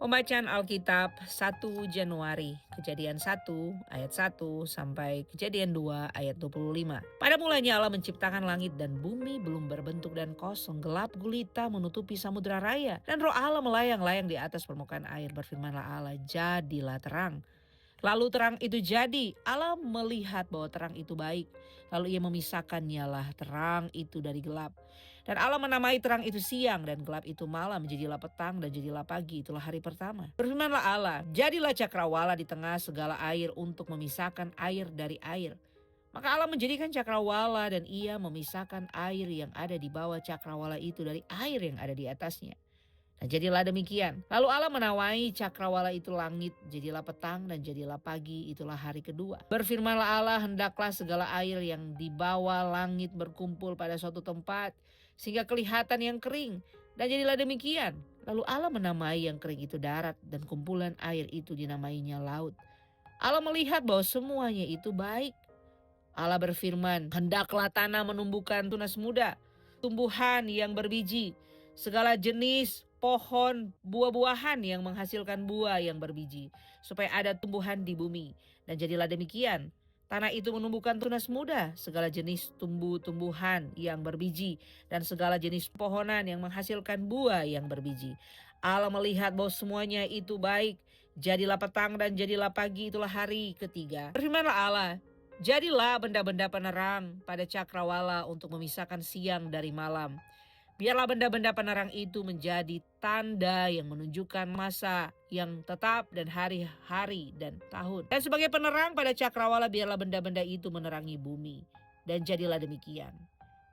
Pembacaan Alkitab 1 Januari, Kejadian 1 ayat 1 sampai Kejadian 2 ayat 25. Pada mulanya Allah menciptakan langit dan bumi belum berbentuk dan kosong, gelap gulita menutupi samudera raya. Dan roh Allah melayang-layang di atas permukaan air. Berfirmanlah Allah, jadilah terang. Lalu terang itu jadi. Allah melihat bahwa terang itu baik. Lalu ia memisahkannya lah terang itu dari gelap. Dan Allah menamai terang itu siang dan gelap itu malam. Jadilah petang dan jadilah pagi. Itulah hari pertama. Berfirmanlah Allah, jadilah cakrawala di tengah segala air untuk memisahkan air dari air. Maka Allah menjadikan cakrawala dan ia memisahkan air yang ada di bawah cakrawala itu dari air yang ada di atasnya. Nah, jadilah demikian. Lalu Allah menawai cakrawala itu langit, jadilah petang dan jadilah pagi, itulah hari kedua. Berfirmanlah Allah, hendaklah segala air yang di bawah langit berkumpul pada suatu tempat, sehingga kelihatan yang kering. Dan jadilah demikian. Lalu Allah menamai yang kering itu darat, dan kumpulan air itu dinamainya laut. Allah melihat bahwa semuanya itu baik. Allah berfirman, hendaklah tanah menumbuhkan tunas muda, tumbuhan yang berbiji, segala jenis pohon buah-buahan yang menghasilkan buah yang berbiji, supaya ada tumbuhan di bumi. Dan jadilah demikian. Tanah itu menumbuhkan tunas muda, segala jenis tumbuh-tumbuhan yang berbiji, dan segala jenis pohonan yang menghasilkan buah yang berbiji. Allah melihat bahwa semuanya itu baik. Jadilah petang dan jadilah pagi, itulah hari ketiga. Berfirmanlah Allah, jadilah benda-benda penerang pada cakrawala untuk memisahkan siang dari malam. Biarlah benda-benda penerang itu menjadi tanda yang menunjukkan masa yang tetap dan hari-hari dan tahun. Dan sebagai penerang pada cakrawala biarlah benda-benda itu menerangi bumi. Dan jadilah demikian.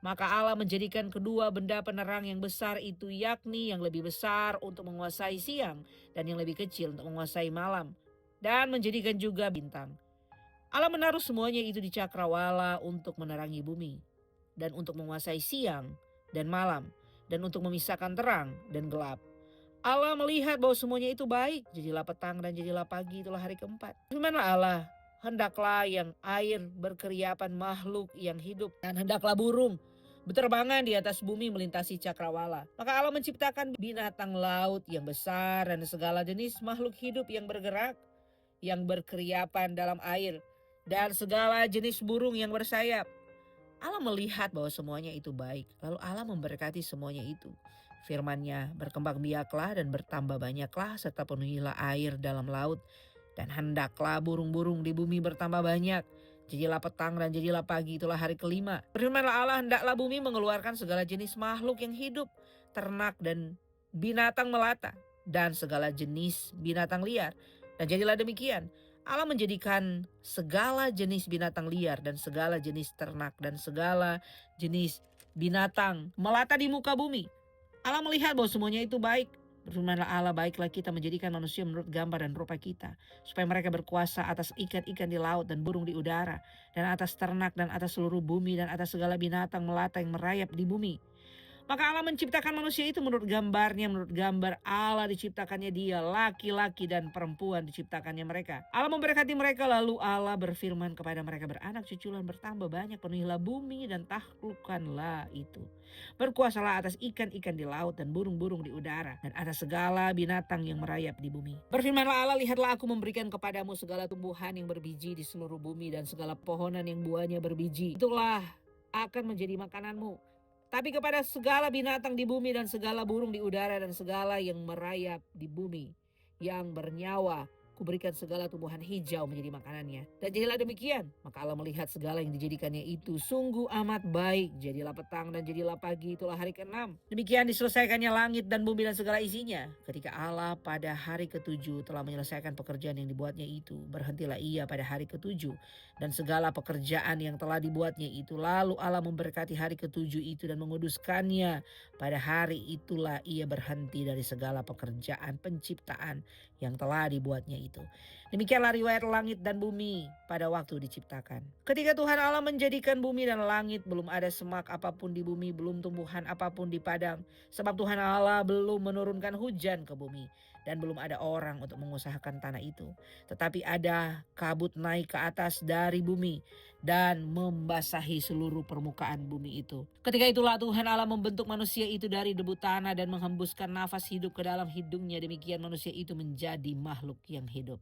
Maka Allah menjadikan kedua benda penerang yang besar itu, yakni yang lebih besar untuk menguasai siang dan yang lebih kecil untuk menguasai malam. Dan menjadikan juga bintang. Allah menaruh semuanya itu di cakrawala untuk menerangi bumi dan untuk menguasai siang dan malam, dan untuk memisahkan terang dan gelap. Allah melihat bahwa semuanya itu baik. Jadilah petang dan jadilah pagi, itulah hari keempat. Firmanlah Allah, hendaklah yang air berkeriapan makhluk yang hidup, dan hendaklah burung berterbangan di atas bumi melintasi cakrawala. Maka Allah menciptakan binatang laut yang besar dan segala jenis makhluk hidup yang bergerak, yang berkeriapan dalam air, dan segala jenis burung yang bersayap. Allah melihat bahwa semuanya itu baik. Lalu Allah memberkati semuanya itu. Firman-Nya, berkembang biaklah dan bertambah banyaklah, serta penuhilah air dalam laut. Dan hendaklah burung-burung di bumi bertambah banyak. Jadilah petang dan jadilah pagi, itulah hari kelima. Firmanlah Allah, hendaklah bumi mengeluarkan segala jenis makhluk yang hidup, ternak dan binatang melata, dan segala jenis binatang liar. Dan jadilah demikian. Allah menjadikan segala jenis binatang liar dan segala jenis ternak dan segala jenis binatang melata di muka bumi. Allah melihat bahwa semuanya itu baik. Berfirmanlah Allah, baiklah kita menjadikan manusia menurut gambar dan rupa kita, supaya mereka berkuasa atas ikan-ikan di laut dan burung di udara, dan atas ternak dan atas seluruh bumi dan atas segala binatang melata yang merayap di bumi. Maka Allah menciptakan manusia itu menurut gambarnya, menurut gambar Allah diciptakannya dia, laki-laki dan perempuan diciptakannya mereka. Allah memberkati mereka, lalu Allah berfirman kepada mereka, beranak cuculan bertambah banyak, penuhilah bumi dan taklukkanlah itu. Berkuasalah atas ikan-ikan di laut dan burung-burung di udara, dan atas segala binatang yang merayap di bumi. Berfirmanlah Allah, lihatlah aku memberikan kepadamu segala tumbuhan yang berbiji di seluruh bumi dan segala pohonan yang buahnya berbiji. Itulah akan menjadi makananmu. Tapi kepada segala binatang di bumi dan segala burung di udara dan segala yang merayap di bumi yang bernyawa, kuberikan segala tumbuhan hijau menjadi makanannya. Dan jadilah demikian. Maka Allah melihat segala yang dijadikannya itu sungguh amat baik. Jadilah petang dan jadilah pagi, itulah hari ke-6. Demikian diselesaikannya langit dan bumi dan segala isinya. Ketika Allah pada hari ke-7 telah menyelesaikan pekerjaan yang dibuatnya itu, berhentilah ia pada hari ke-7 dan segala pekerjaan yang telah dibuatnya itu. Lalu Allah memberkati hari ke-7 itu dan menguduskannya. Pada hari itulah ia berhenti dari segala pekerjaan penciptaan yang telah dibuatnya itu. Demikianlah riwayat langit dan bumi pada waktu diciptakan. Ketika Tuhan Allah menjadikan bumi dan langit, belum ada semak apapun di bumi, belum tumbuhan apapun di padang, sebab Tuhan Allah belum menurunkan hujan ke bumi, dan belum ada orang untuk mengusahakan tanah itu. Tetapi ada kabut naik ke atas dari bumi dan membasahi seluruh permukaan bumi itu. Ketika itulah Tuhan Allah membentuk manusia itu dari debu tanah dan menghembuskan nafas hidup ke dalam hidungnya. Demikian manusia itu menjadi makhluk yang hidup.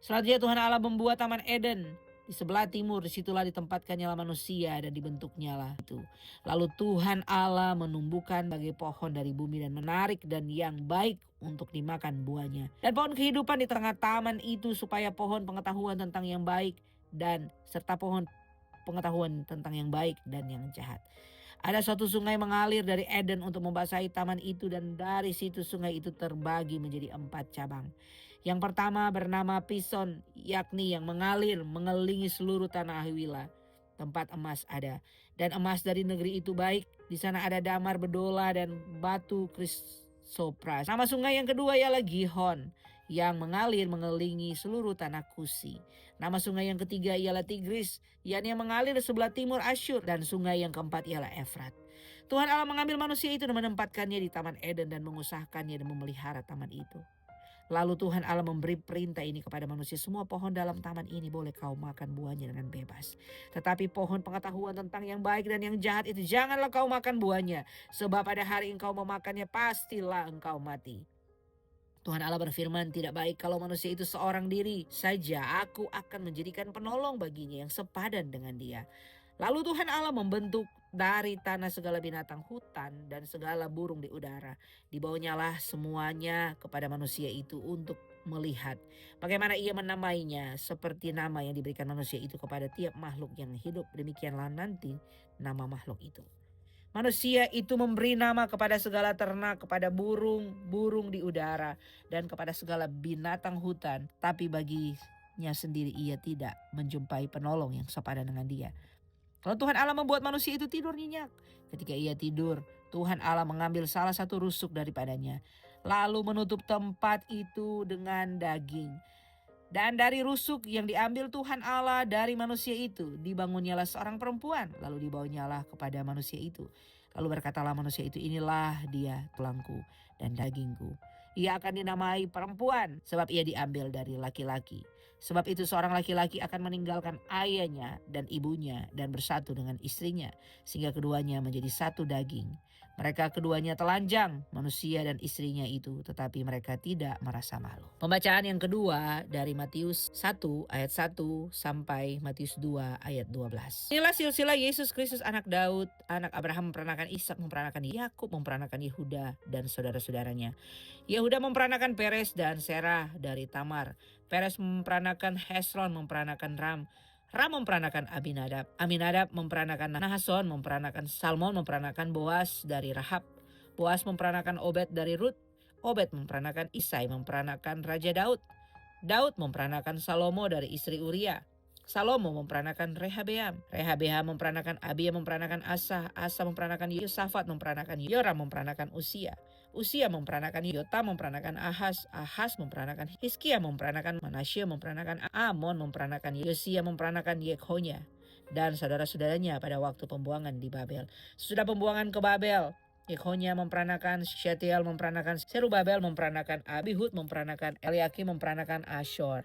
Selanjutnya Tuhan Allah membuat Taman Eden di sebelah timur. Disitulah ditempatkannya manusia dan dibentuknya lah itu. Lalu Tuhan Allah menumbuhkan bagai pohon dari bumi dan menarik dan yang baik untuk dimakan buahnya. Dan pohon kehidupan di tengah taman itu supaya pohon pengetahuan tentang yang baik dan serta pohon pengetahuan tentang yang baik dan yang jahat. Ada suatu sungai mengalir dari Eden untuk membasahi taman itu dan dari situ sungai itu terbagi menjadi 4 cabang. Yang pertama bernama Pison, yakni yang mengalir mengelilingi seluruh tanah Hawilah. Tempat emas ada, dan emas dari negeri itu baik. Di sana ada damar bedola dan batu krisopras. Nama sungai yang kedua ialah Gihon, yang mengalir mengelilingi seluruh tanah Kusi. Nama sungai yang ketiga ialah Tigris, yakni yang mengalir di sebelah timur Asyur, dan sungai yang keempat ialah Efrat. Tuhan Allah mengambil manusia itu dan menempatkannya di Taman Eden dan mengusahakannya dan memelihara taman itu. Lalu Tuhan Allah memberi perintah ini kepada manusia, semua pohon dalam taman ini boleh kau makan buahnya dengan bebas. Tetapi pohon pengetahuan tentang yang baik dan yang jahat itu janganlah kau makan buahnya. Sebab pada hari engkau memakannya pastilah engkau mati. Tuhan Allah berfirman, tidak baik kalau manusia itu seorang diri saja. Aku akan menjadikan penolong baginya yang sepadan dengan dia. Lalu Tuhan Allah membentuk dari tanah segala binatang hutan dan segala burung di udara. Dibawanya lah semuanya kepada manusia itu untuk melihat bagaimana ia menamainya, seperti nama yang diberikan manusia itu kepada tiap makhluk yang hidup. Demikianlah nanti nama makhluk itu. Manusia itu memberi nama kepada segala ternak, kepada burung-burung di udara, dan kepada segala binatang hutan. Tapi baginya sendiri ia tidak menjumpai penolong yang sepadan dengan dia. Lalu Tuhan Allah membuat manusia itu tidur nyenyak. Ketika ia tidur, Tuhan Allah mengambil salah satu rusuk daripadanya, lalu menutup tempat itu dengan daging. Dan dari rusuk yang diambil Tuhan Allah dari manusia itu, dibangunnyalah seorang perempuan, lalu dibawanyalah kepada manusia itu. Lalu berkatalah manusia itu, inilah dia tulangku dan dagingku. Ia akan dinamai perempuan, sebab ia diambil dari laki-laki. Sebab itu seorang laki-laki akan meninggalkan ayahnya dan ibunya dan bersatu dengan istrinya, sehingga keduanya menjadi satu daging. Mereka keduanya telanjang, manusia dan istrinya itu, tetapi mereka tidak merasa malu. Pembacaan yang kedua dari Matius 1 ayat 1 sampai Matius 2 ayat 12. Inilah silsilah Yesus Kristus anak Daud, anak Abraham memperanakan Ishak, memperanakan Yakub, memperanakan Yehuda dan saudara-saudaranya. Yehuda memperanakan Peres dan Serah dari Tamar. Peres memperanakan Hesron, memperanakan Ram. Ram memperanakan Aminadab. Aminadab memperanakan Nahason, memperanakan Salmon, memperanakan Boas dari Rahab. Boas memperanakan Obed dari Rut. Obed memperanakan Isai, memperanakan Raja Daud. Daud memperanakan Salomo dari istri Uria. Salomo memperanakan Rehabeam. Rehabeam memperanakan Abia, memperanakan Asa. Asa memperanakan Yosafat, memperanakan Yoram, memperanakan Usia. Usia memperanakan Yotam, memperanakan Ahaz. Ahaz memperanakan Hizkia, memperanakan Manasye, memperanakan Amon, memperanakan Yosia, memperanakan Yekhonya dan saudara-saudaranya pada waktu pembuangan di Babel. Sesudah pembuangan ke Babel, Yekhonya memperanakan Syetiel, memperanakan Serubabel, memperanakan Abihud, memperanakan Eliakim, memperanakan Asyur.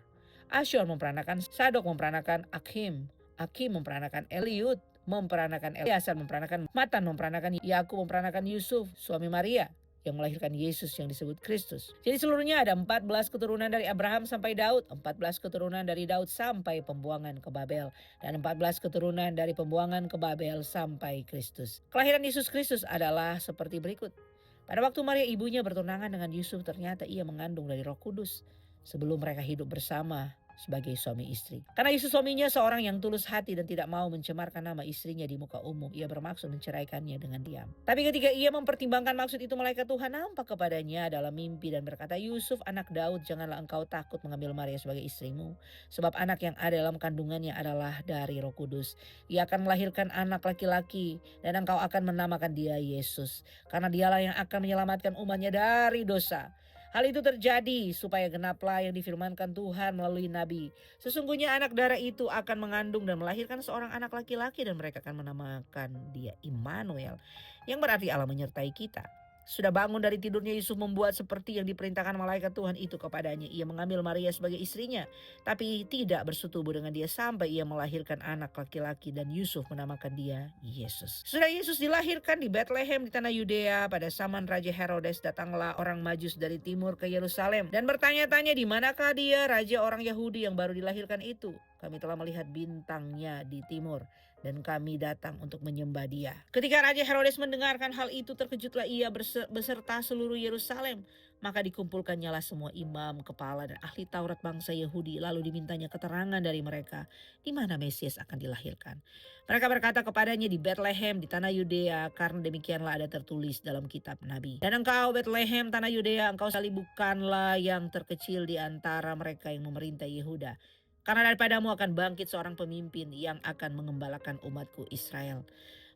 Asyur memperanakan Sadok, memperanakan Akim. Akim memperanakan Eliud, memperanakan Eliasar, memperanakan Matan, memperanakan Yakub, memperanakan Yusuf, suami Maria, yang melahirkan Yesus yang disebut Kristus. Jadi seluruhnya ada 14 keturunan dari Abraham sampai Daud, 14 keturunan dari Daud sampai pembuangan ke Babel, dan 14 keturunan dari pembuangan ke Babel sampai Kristus. Kelahiran Yesus Kristus adalah seperti berikut. Pada waktu Maria ibunya bertunangan dengan Yusuf, ternyata ia mengandung dari Roh Kudus sebelum mereka hidup bersama sebagai suami istri. Karena Yesus suaminya seorang yang tulus hati dan tidak mau mencemarkan nama istrinya di muka umum, ia bermaksud menceraikannya dengan diam. Tapi ketika ia mempertimbangkan maksud itu, malaikat Tuhan nampak kepadanya dalam mimpi dan berkata, Yusuf anak Daud, janganlah engkau takut mengambil Maria sebagai istrimu, sebab anak yang ada dalam kandungannya adalah dari Roh Kudus. Ia akan melahirkan anak laki-laki dan engkau akan menamakan dia Yesus, karena dialah yang akan menyelamatkan umatnya dari dosa. Hal itu terjadi supaya genaplah yang difirmankan Tuhan melalui nabi. Sesungguhnya anak darah itu akan mengandung dan melahirkan seorang anak laki-laki dan mereka akan menamakan dia Immanuel, yang berarti Allah menyertai kita. Sudah bangun dari tidurnya, Yusuf membuat seperti yang diperintahkan malaikat Tuhan itu kepadanya. Ia mengambil Maria sebagai istrinya, tapi tidak bersetubuh dengan dia sampai ia melahirkan anak laki-laki, dan Yusuf menamakan dia Yesus. Sudah Yesus dilahirkan di Bethlehem di tanah Yudea. Pada zaman Raja Herodes, datanglah orang Majus dari timur ke Yerusalem dan bertanya-tanya, di manakah dia, raja orang Yahudi yang baru dilahirkan itu? Kami telah melihat bintangnya di timur, dan kami datang untuk menyembah dia. Ketika Raja Herodes mendengarkan hal itu, terkejutlah ia beserta seluruh Yerusalem. Maka dikumpulkannyalah semua imam, kepala, dan ahli Taurat bangsa Yahudi. Lalu dimintanya keterangan dari mereka, di mana Mesias akan dilahirkan. Mereka berkata kepadanya, di Bethlehem di tanah Yudea, karena demikianlah ada tertulis dalam kitab Nabi. Dan engkau Bethlehem tanah Yudea, engkau sekali bukanlah yang terkecil di antara mereka yang memerintah Yehuda. Karena daripadamu akan bangkit seorang pemimpin yang akan mengembalakan umatku Israel.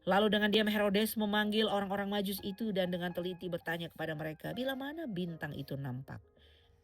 Lalu dengan diam Herodes memanggil orang-orang Majus itu dan dengan teliti bertanya kepada mereka, bila mana bintang itu nampak.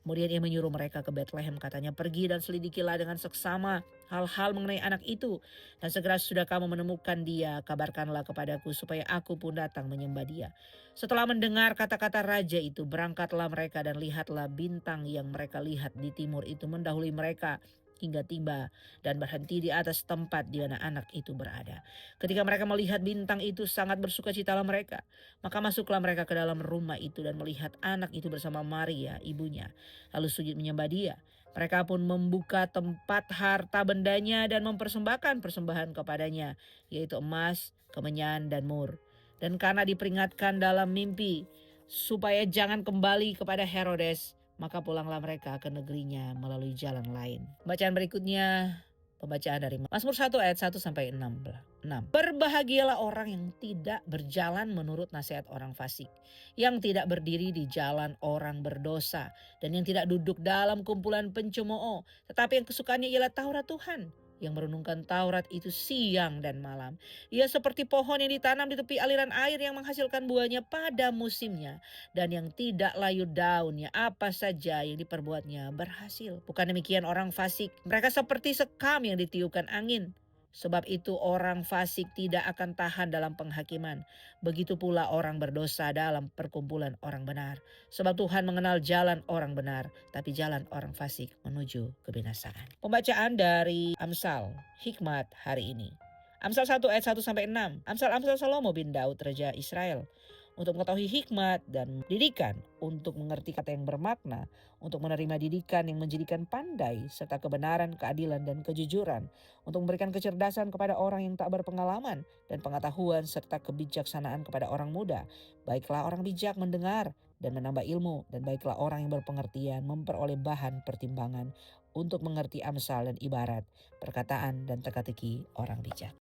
Kemudian ia menyuruh mereka ke Bethlehem, katanya, pergi dan selidikilah dengan seksama hal-hal mengenai anak itu. Dan segera sudah kamu menemukan dia, kabarkanlah kepadaku supaya aku pun datang menyembah dia. Setelah mendengar kata-kata raja itu, berangkatlah mereka dan lihatlah bintang yang mereka lihat di timur itu mendahului mereka hingga tiba dan berhenti di atas tempat di mana anak itu berada. Ketika mereka melihat bintang itu, sangat bersukacitalah mereka. Maka masuklah mereka ke dalam rumah itu dan melihat anak itu bersama Maria, ibunya. Lalu sujud menyembah dia. Mereka pun membuka tempat harta bendanya dan mempersembahkan persembahan kepadanya, yaitu emas, kemenyan, dan mur. Dan karena diperingatkan dalam mimpi supaya jangan kembali kepada Herodes, maka pulanglah mereka ke negerinya melalui jalan lain. Bacaan berikutnya, pembacaan dari Mazmur 1 ayat 1 sampai 6. Berbahagialah orang yang tidak berjalan menurut nasihat orang fasik, yang tidak berdiri di jalan orang berdosa, dan yang tidak duduk dalam kumpulan pencemooh, tetapi yang kesukaannya ialah Taurat Tuhan, yang merenungkan Taurat itu siang dan malam. Ia seperti pohon yang ditanam di tepi aliran air yang menghasilkan buahnya pada musimnya, dan yang tidak layu daunnya, apa saja yang diperbuatnya berhasil. Bukan demikian orang fasik, mereka seperti sekam yang ditiupkan angin. Sebab itu orang fasik tidak akan tahan dalam penghakiman. Begitu pula orang berdosa dalam perkumpulan orang benar. Sebab Tuhan mengenal jalan orang benar, tapi jalan orang fasik menuju kebinasaan. Pembacaan dari Amsal, hikmat hari ini. Amsal 1 ayat 1 sampai 6. Amsal Salomo bin Daud raja Israel. Untuk mengetahui hikmat dan didikan, untuk mengerti kata yang bermakna, untuk menerima didikan yang menjadikan pandai, serta kebenaran, keadilan, dan kejujuran, untuk memberikan kecerdasan kepada orang yang tak berpengalaman, dan pengetahuan serta kebijaksanaan kepada orang muda. Baiklah orang bijak mendengar dan menambah ilmu, dan baiklah orang yang berpengertian memperoleh bahan pertimbangan untuk mengerti amsal dan ibarat, perkataan dan teka-teki orang bijak.